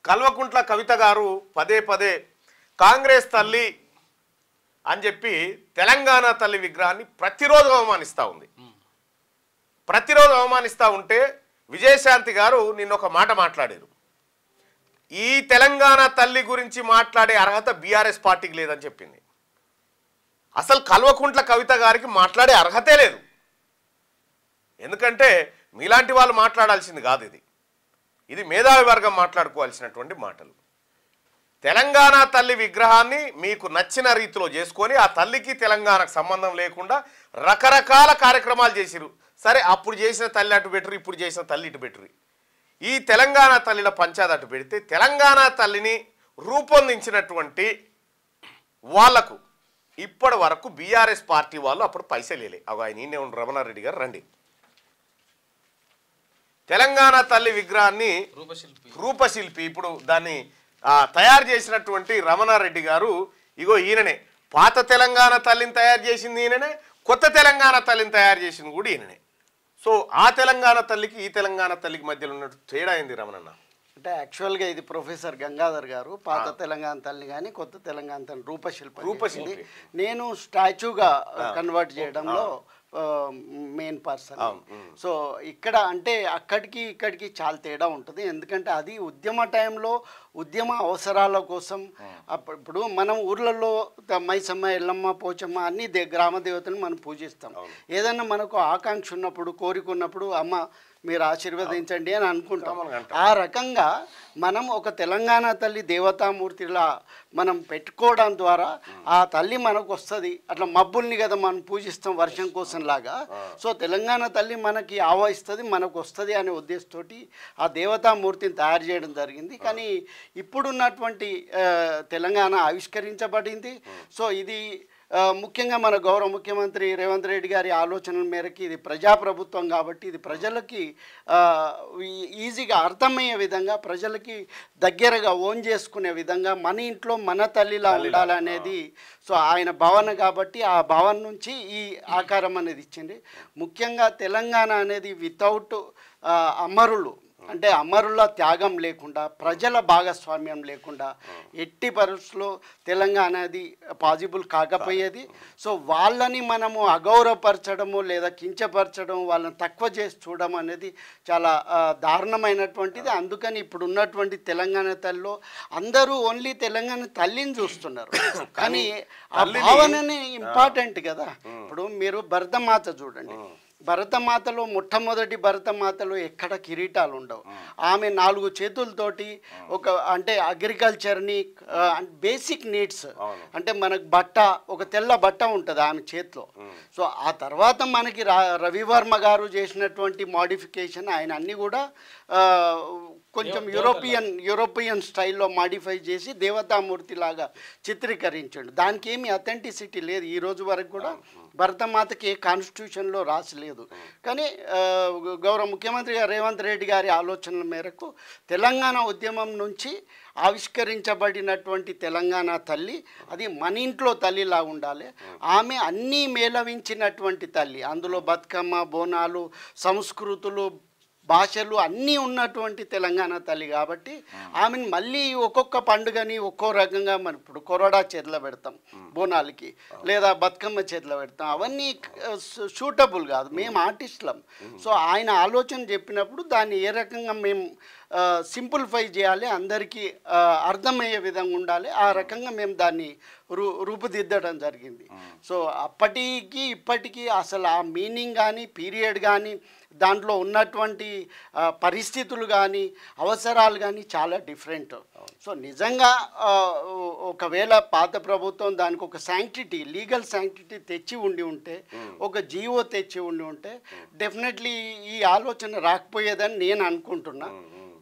కల్వకుంట్ల కవిత గారు పదే పదే కాంగ్రెస్ తల్లి అని చెప్పి తెలంగాణ తల్లి విగ్రహాన్ని ప్రతిరోజు అవమానిస్తూ ఉంది. ప్రతిరోజు అవమానిస్తూ ఉంటే విజయశాంతి గారు నిన్న ఒక మాట మాట్లాడారు. ఈ తెలంగాణ తల్లి గురించి మాట్లాడే అర్హత బీఆర్ఎస్ పార్టీకి లేదని చెప్పింది. అసలు కల్వకుంట్ల కవిత గారికి మాట్లాడే అర్హతే లేదు. ఎందుకంటే మీలాంటి వాళ్ళు మాట్లాడాల్సింది కాదు, ఇది మేధావి వర్గం మాట్లాడుకోవాల్సినటువంటి మాటలు. తెలంగాణ తల్లి విగ్రహాన్ని మీకు నచ్చిన రీతిలో చేసుకొని ఆ తల్లికి తెలంగాణకు సంబంధం లేకుండా రకరకాల కార్యక్రమాలు చేసిరు. సరే, అప్పుడు చేసిన తల్లి అటు బెటరు, ఇప్పుడు చేసిన తల్లి ఇటు బెటరు. ఈ తెలంగాణ తల్లిల పంచాయతీ అటు పెడితే తెలంగాణ తల్లిని రూపొందించినటువంటి వాళ్లకు ఇప్పటి వరకు బీఆర్ఎస్ పార్టీ వాళ్ళు అప్పుడు పైసలు లేలే. ఆయన ఈయనే ఉన్న రమణారెడ్డి గారు రండి. తెలంగాణ తల్లి విగ్రహాన్ని రూపశిల్పి ఇప్పుడు దాన్ని తయారు చేసినటువంటి రమణారెడ్డి గారు, ఇగో ఈయననే పాత తెలంగాణ తల్లిని తయారు చేసింది ఈయననే, కొత్త తెలంగాణ తల్లిని తయారు చేసింది కూడా ఈయననే. సో ఆ తెలంగాణ తల్లికి ఈ తెలంగాణ తల్లికి మధ్యలో ఉన్నట్టు తేడా అయింది రమణన్న. అంటే యాక్చువల్గా ఇది ప్రొఫెసర్ గంగాధర్ గారు పాత తెలంగాణ తల్లి కానీ కొత్త తెలంగాణ తల్లి రూపశిల్పి నేను స్టాచ్యూగా కన్వర్ట్ చేయడంలో మెయిన్ పర్సన్. సో ఇక్కడ అంటే అక్కడికి ఇక్కడికి చాలా తేడా ఉంటుంది. ఎందుకంటే అది ఉద్యమ టైంలో ఉద్యమ అవసరాల కోసం ఇప్పుడు మనం ఊర్లలో మైసమ్మ, ఎల్లమ్మ, పోచమ్మ అన్ని గ్రామ దేవతలను మనం పూజిస్తాం. ఏదన్నా మనకు ఆకాంక్ష ఉన్నప్పుడు, కోరిక ఉన్నప్పుడు అమ్మ మీరు ఆశీర్వదించండి అని అనుకుంటాం. ఆ రకంగా మనం ఒక తెలంగాణ తల్లి దేవతామూర్తిలా మనం పెట్టుకోవడం ద్వారా ఆ తల్లి మనకు వస్తుంది. అట్లా మబ్బుల్ని కదా మనం పూజిస్తాం వర్షం కోసం లాగా. సో తెలంగాణ తల్లి మనకి ఆవహిస్తుంది, మనకు వస్తుంది అనే ఉద్దేశంతో ఆ దేవతామూర్తిని తయారు చేయడం జరిగింది. కానీ ఇప్పుడున్నటువంటి తెలంగాణ ఆవిష్కరించబడింది. సో ఇది ముఖ్యంగా మన గౌరవ ముఖ్యమంత్రి రేవంత్ రెడ్డి గారి ఆలోచనల మేరకు ఇది ప్రజాప్రభుత్వం కాబట్టి ఇది ప్రజలకి ఈజీగా అర్థమయ్యే విధంగా, ప్రజలకి దగ్గరగా ఓన్ చేసుకునే విధంగా మన ఇంట్లో మన తల్లిలా ఉండాలనేది సో ఆయన భావన కాబట్టి ఆ భావన నుంచి ఈ ఆకారం అనేది ఇచ్చింది. ముఖ్యంగా తెలంగాణ అనేది వితౌట్ అమరులు అంటే అమరుల త్యాగం లేకుండా, ప్రజల భాగస్వామ్యం లేకుండా ఎట్టి పరిస్థితుల్లో తెలంగాణ అది పాసిబుల్ కాకపోయేది. సో వాళ్ళని మనము అగౌరవపరచడము లేదా కించపరచడం, వాళ్ళని తక్కువ చేసి చూడడం అనేది చాలా దారుణమైనటువంటిది. అందుకని ఇప్పుడు ఉన్నటువంటి తెలంగాణ తల్లిలో అందరూ ఓన్లీ తెలంగాణ తల్లిని చూస్తున్నారు, కానీ ఆ భావననే ఇంపార్టెంట్ కదా. ఇప్పుడు మీరు భరతమాత చూడండి, భరతమాతలో మొట్టమొదటి భరతమాతలో ఎక్కడ కిరీటాలు ఉండవు. ఆమె 4 చేతులతోటి ఒక అంటే అగ్రికల్చర్ని బేసిక్ నీడ్స్ అంటే మనకు బట్ట, ఒక తెల్ల బట్ట ఉంటుంది ఆమె చేతిలో. సో ఆ తర్వాత మనకి రవివర్మ గారు చేసినటువంటి మోడిఫికేషన్, ఆయన అన్నీ కూడా కొంచెం యూరోపియన్ స్టైల్లో మాడిఫై చేసి దేవతామూర్తి లాగా చిత్రీకరించాడు. దానికి ఏమి అథెంటిసిటీ లేదు ఈ రోజు వరకు కూడా. భరతమాతకి ఏ కాన్స్టిట్యూషన్లో రాసలేదు. కానీ గౌరవ ముఖ్యమంత్రి గారు రేవంత్ రెడ్డి గారి ఆలోచనల మేరకు తెలంగాణ ఉద్యమం నుంచి ఆవిష్కరించబడినటువంటి తెలంగాణ తల్లి అది మన ఇంట్లో తల్లిలా ఉండాలి. ఆమె అన్నీ మేళవించినటువంటి తల్లి, అందులో బతుకమ్మ, బోనాలు, సంస్కృతులు, భాషలు అన్నీ ఉన్నటువంటి తెలంగాణ తల్లి కాబట్టి ఆమెను మళ్ళీ ఒక్కొక్క పండుగని ఒక్కో రకంగా మనం ఇప్పుడు కొరడా చేతిలో పెడతాం బోనాలకి, లేదా బతుకమ్మ చేతిలో పెడతాం, అవన్నీ సూటబుల్ కాదు. మేము ఆర్టిస్టులం. సో ఆయన ఆలోచన చెప్పినప్పుడు దాన్ని ఏ రకంగా మేము సింప్లిఫై చేయాలి, అందరికీ అర్థమయ్యే విధంగా ఉండాలి, ఆ రకంగా మేము దాన్ని రూపుదిద్దడం జరిగింది. సో అప్పటికి ఇప్పటికీ అసలు ఆ మీనింగ్ కానీ, పీరియడ్ కానీ, దాంట్లో ఉన్నటువంటి పరిస్థితులు కానీ, అవసరాలు కానీ చాలా డిఫరెంట్. సో నిజంగా ఒకవేళ పాత ప్రభుత్వం దానికి ఒక శాంక్టిటీ, లీగల్ శాంక్టిటీ తెచ్చి ఉండి ఉంటే, ఒక జీవో తెచ్చి ఉండి ఉంటే డెఫినెట్లీ ఈ ఆలోచన రాకపోయేదని నేను అనుకుంటున్నా.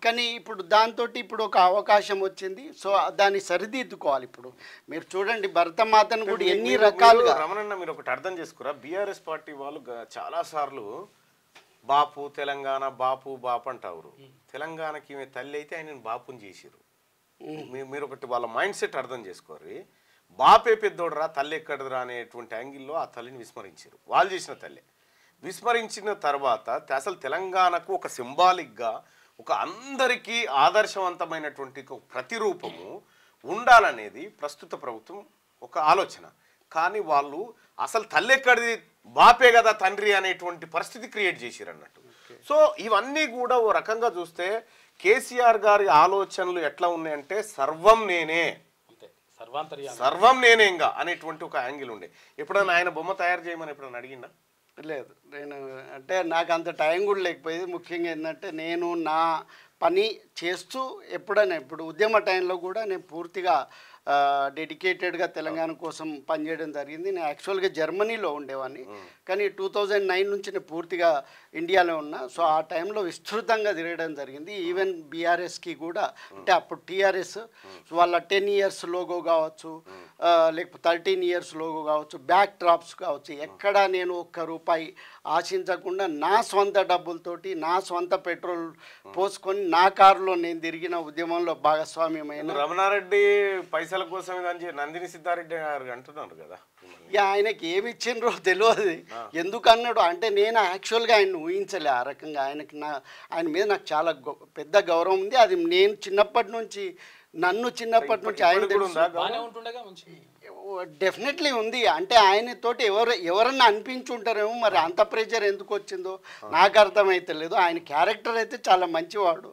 కానీ ఇప్పుడు దాంతో ఇప్పుడు ఒక అవకాశం వచ్చింది. సో దాన్ని సరిదిద్దుకోవాలి. ఇప్పుడు మీరు చూడండి భరతమాతను కూడా ఎన్ని రకాలుగా. రమణన్న మీరు ఒకటి అర్థం చేసుకురా, బీఆర్ఎస్ పార్టీ వాళ్ళు చాలా సార్లు బాపు తెలంగాణ, బాపు బాపు అంటారు. తెలంగాణకి ఈమె తల్లి అయితే ఆయన బాపుని చేసిరు. మీరు ఒకటి వాళ్ళ మైండ్ సెట్ అర్థం చేసుకోరు. బాపే పెద్దోడరా, తల్లి ఎక్కడరా అనేటువంటి యాంగిల్లో ఆ తల్లిని విస్మరించారు. వాళ్ళు చేసిన తల్లి విస్మరించిన తర్వాత అసలు తెలంగాణకు ఒక సింబాలిక్గా ఒక అందరికీ ఆదర్శవంతమైనటువంటి ఒక ప్రతిరూపము ఉండాలనేది ప్రస్తుత ప్రభుత్వం ఒక ఆలోచన. కానీ వాళ్ళు అసలు తల్లెక్కడిది బాపే కదా తండ్రి అనేటువంటి పరిస్థితి క్రియేట్ చేసిరు అన్నట్టు. సో ఇవన్నీ కూడా ఓ రకంగా చూస్తే కేసీఆర్ గారి ఆలోచనలు ఎట్లా ఉన్నాయంటే సర్వం నేనే, సర్వం నేనేంగా అనేటువంటి ఒక యాంగిల్ ఉండే. ఎప్పుడైనా ఆయన బొమ్మ తయారు చేయమని ఎప్పుడైనా అడిగిందా? లేదు, నేను అంటే నాకు అంత టైం కూడా లేకపోయేది. ముఖ్యంగా ఏంటంటే నేను నా పని చేస్తూ ఎప్పుడైనా ఇప్పుడు ఉద్యమ టైంలో కూడా నేను పూర్తిగా డెడికేటెడ్గా తెలంగాణ కోసం పనిచేయడం జరిగింది. నేను యాక్చువల్గా జర్మనీలో ఉండేవాడిని, కానీ 2009 నుంచి నేను పూర్తిగా ఇండియాలో ఉన్నా. సో ఆ టైంలో విస్తృతంగా తిరగడం జరిగింది. ఈవెన్ బీఆర్ఎస్కి కూడా, అంటే అప్పుడు టీఆర్ఎస్ వాళ్ళ 10 years లోగో కావచ్చు, లేకపోతే 13 years లోగో కావచ్చు, బ్యాక్ డ్రాప్స్ కావచ్చు, ఎక్కడ నేను ₹1 ఆశించకుండా నా సొంత డబ్బులతోటి నా సొంత పెట్రోల్ పోసుకొని నా కారులో నేను తిరిగిన ఉద్యమంలో భాగస్వామ్యమైన రమణారెడ్డి పైసల కోసం నందిని సిద్ధారెడ్డి గారు అంటున్నారు కదా. ఇక ఆయనకి ఏమి ఇచ్చిండ్రో తెలియదు, ఎందుకు అన్నాడు అంటే నేను యాక్చువల్గా ఆయన ఊహించలే ఆ రకంగా. ఆయన మీద నాకు చాలా పెద్ద గౌరవం ఉంది. అది నేను చిన్నప్పటి నుంచి ఆయన డెఫినెట్లీ ఉంది. అంటే ఆయనతోటి ఎవరన్నా అనిపించుంటారేమో, మరి అంత ప్రెషర్ ఎందుకు వచ్చిందో నాకు అర్థమైతే లేదు. ఆయన క్యారెక్టర్ అయితే చాలా మంచివాడు,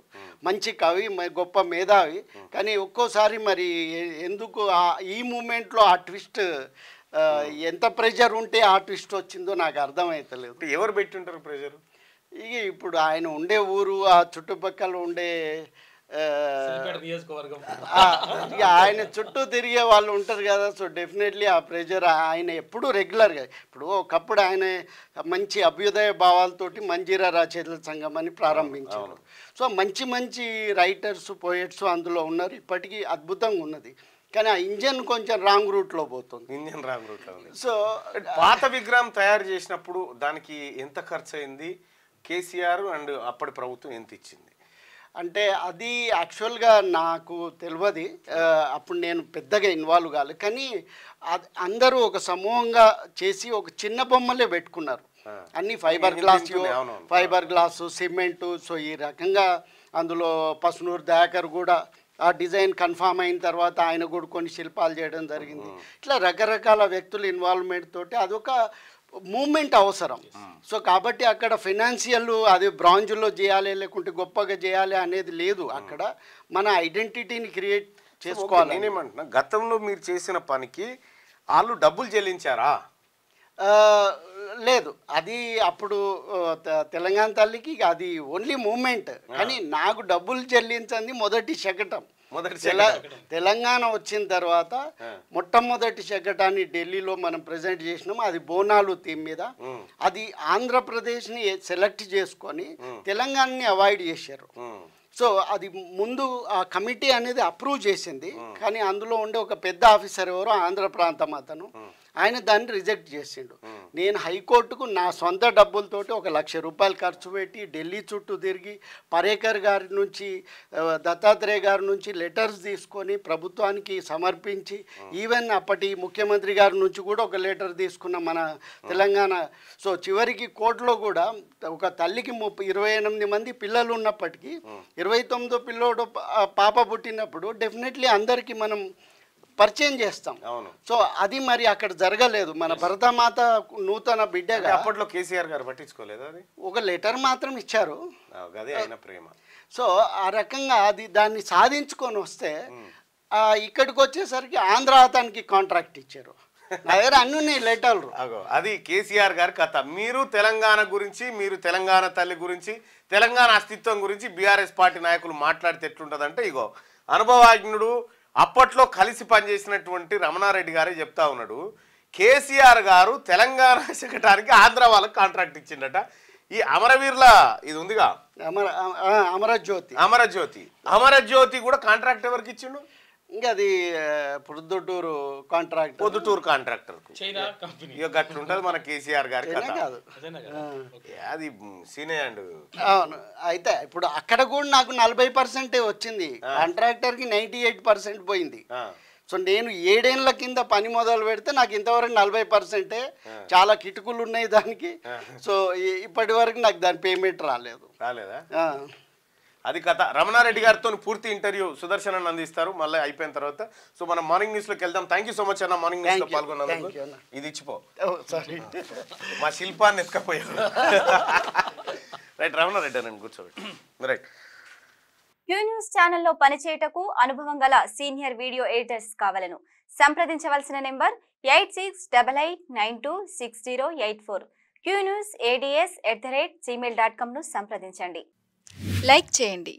మంచి కవి, గొప్ప మేధావి. కానీ ఒక్కోసారి మరి ఎందుకు ఈ మూమెంట్లో ఆ ట్విస్ట్, ఎంత ప్రెషర్ ఉంటే ఆ ట్విస్ట్ వచ్చిందో నాకు అర్థమైతే లేదు. ఎవరు పెట్టుంటారు ప్రెషర్? ఇక ఇప్పుడు ఆయన ఉండే ఊరు, ఆ చుట్టుపక్కల ఉండే ఆయన చుట్టూ తిరిగే వాళ్ళు ఉంటారు కదా. సో డెఫినెట్లీ ఆ ప్రెషర్ ఆయన ఎప్పుడు రెగ్యులర్గా, ఇప్పుడు ఒకప్పుడు ఆయన మంచి అభ్యుదయ భావాలతోటి మంజీరా రచయితల సంఘం అని ప్రారంభించారు. సో మంచి మంచి రైటర్స్, పోయెట్స్ అందులో ఉన్నారు, ఇప్పటికీ అద్భుతంగా ఉన్నది. కానీ ఆ ఇంజన్ కొంచెం రాంగ్ రూట్లో పోతుంది. ఇంజన్ రాంగ్ రూట్లో ఉంది. సో పాత విగ్రహం తయారు చేసినప్పుడు దానికి ఎంత ఖర్చు అయింది, కేసీఆర్ అండ్ అప్పటి ప్రభుత్వం ఎంత ఇచ్చింది? అంటే అది యాక్చువల్గా నాకు తెలియదు, అప్పుడు నేను పెద్దగా ఇన్వాల్వ్ కాలేదు. కానీ అందరూ ఒక సమూహంగా చేసి ఒక చిన్న బొమ్మలే పెట్టుకున్నారు, అన్ని ఫైబర్ గ్లాసు, సిమెంటు. సో ఈ రకంగా అందులో పసునూరు దయాకర్ కూడా ఆ డిజైన్ కన్ఫామ్ అయిన తర్వాత ఆయన కూడా కొన్ని శిల్పాలు చేయడం జరిగింది. ఇట్లా రకరకాల వ్యక్తుల ఇన్వాల్వ్మెంట్ తోటి అదొక మూమెంట్ అవసరం. సో కాబట్టి అక్కడ ఫైనాన్షియల్ అది బ్రాంజ్లో చేయాలి లేకుంటే గొప్పగా చేయాలి అనేది లేదు. అక్కడ మన ఐడెంటిటీని క్రియేట్ చేసుకోవాలి. నేనేమంటున్నా, గతంలో మీరు చేసిన పనికి వాళ్ళు డబ్బులు చెల్లించారా? లేదు, అది అప్పుడు తెలంగాణ తల్లికి అది ఓన్లీ మూమెంట్. కానీ నాకు డబ్బులు చెల్లించింది మొదటి శకటం. తెలంగాణ వచ్చిన తర్వాత మొట్టమొదటి శకటాన్ని ఢిల్లీలో మనం ప్రజెంట్ చేసినాము. అది బోనాలు థీమ్ మీద. అది ఆంధ్రప్రదేశ్ని సెలెక్ట్ చేసుకొని తెలంగాణని అవాయిడ్ చేశారు. సో అది ముందు ఆ కమిటీ అనేది అప్రూవ్ చేసింది, కానీ అందులో ఉండే ఒక పెద్ద ఆఫీసర్ ఎవరో ఆంధ్ర ప్రాంతం అతను, ఆయన దాన్ని రిజెక్ట్ చేసిండు. నేను హైకోర్టుకు నా సొంత డబ్బులతోటి ₹1,00,000 ఖర్చు పెట్టి ఢిల్లీ చుట్టూ తిరిగి పరేకర్ గారి నుంచి, దత్తాత్రేయ గారి నుంచి లెటర్స్ తీసుకొని ప్రభుత్వానికి సమర్పించి, ఈవెన్ అప్పటి ముఖ్యమంత్రి గారి నుంచి కూడా ఒక లెటర్ తీసుకున్న మన తెలంగాణ. సో చివరికి కోర్టులో కూడా ఒక తల్లికి 28 మంది పిల్లలు ఉన్నప్పటికీ 29వ పిల్లోడు పాప పుట్టినప్పుడు డెఫినెట్లీ అందరికీ మనం పరిచయం చేస్తాం. సో అది మరి అక్కడ జరగలేదు. మన భరతమాత నూతన బిడ్డగా అప్పట్లో కేసీఆర్ గారు పట్టించుకోలేదు, అది ఒక లెటర్ మాత్రం ఇచ్చారు. ప్రేమ. సో ఆ రకంగా దాన్ని సాధించుకొని వస్తే ఇక్కడికి వచ్చేసరికి ఆంధ్ర అతనికి కాంట్రాక్ట్ ఇచ్చారు. నా దగ్గర అన్ని లెటర్లు. అది కేసీఆర్ గారి కథ. మీరు తెలంగాణ గురించి, మీరు తెలంగాణ తల్లి గురించి, తెలంగాణ అస్తిత్వం గురించి బీఆర్ఎస్ పార్టీ నాయకులు మాట్లాడితే ఎట్లుంటుందంటే, ఇగో అనుభవజ్ఞుడు అప్పట్లో కలిసి పనిచేసినటువంటి రమణారెడ్డి గారే చెప్తా ఉన్నాడు, కేసీఆర్ గారు తెలంగాణ శకటానికి ఆంధ్ర వాళ్ళకి కాంట్రాక్ట్ ఇచ్చిండట. ఈ అమరవీరుల ఇది ఉందిగా, అమరజ్యోతి కూడా కాంట్రాక్ట్ ఎవరికి ఇచ్చిండు? ఇంకా అది పొద్దుటూరు కాంట్రాక్టర్ ఇక గట్ల ఉంటుంది మన కేసీఆర్ గారి కాదు, అది సీనే అండ్. అవును. అయితే ఇప్పుడు అక్కడ కూడా నాకు 40% వచ్చింది, కాంట్రాక్టర్కి 98% పోయింది. సో నేను 7 ఏళ్ల కింద పని మొదలు పెడితే నాకు ఇంతవరకు 40%. చాలా కిటుకులు ఉన్నాయి దానికి. సో ఇప్పటి వరకు నాకు దాని పేమెంట్ రాలేదా? అది కథ. రమణారెడ్డి గారితో పూర్తి ఇంటర్వ్యూ సుదర్శన్ అన్న అందిస్తారు మళ్ళీ అయిపోయిన తర్వాత. సో మనం మార్నింగ్ న్యూస్ లోకి వెళ్దాం. థ్యాంక్ యూ సో మచ్ అన్న మార్నింగ్ న్యూస్ లో పాల్గొన్నందుకు. ఇది ఇచ్చిపో, మా శిల్పాన్ని ఎత్తుకపోయారు. రైట్, రమణారెడ్డి అన్న కూర్చోబెట్టి. రైట్, క్యూ న్యూస్ ఛానల్లో పనిచేయటకు అనుభవం గల సీనియర్ వీడియో ఎడిటర్స్ కావాలను సంప్రదించవలసిన నెంబర్ 8688926084. qnewsads@gmail.com ను సంప్రదించండి. లైక్ చేయండి.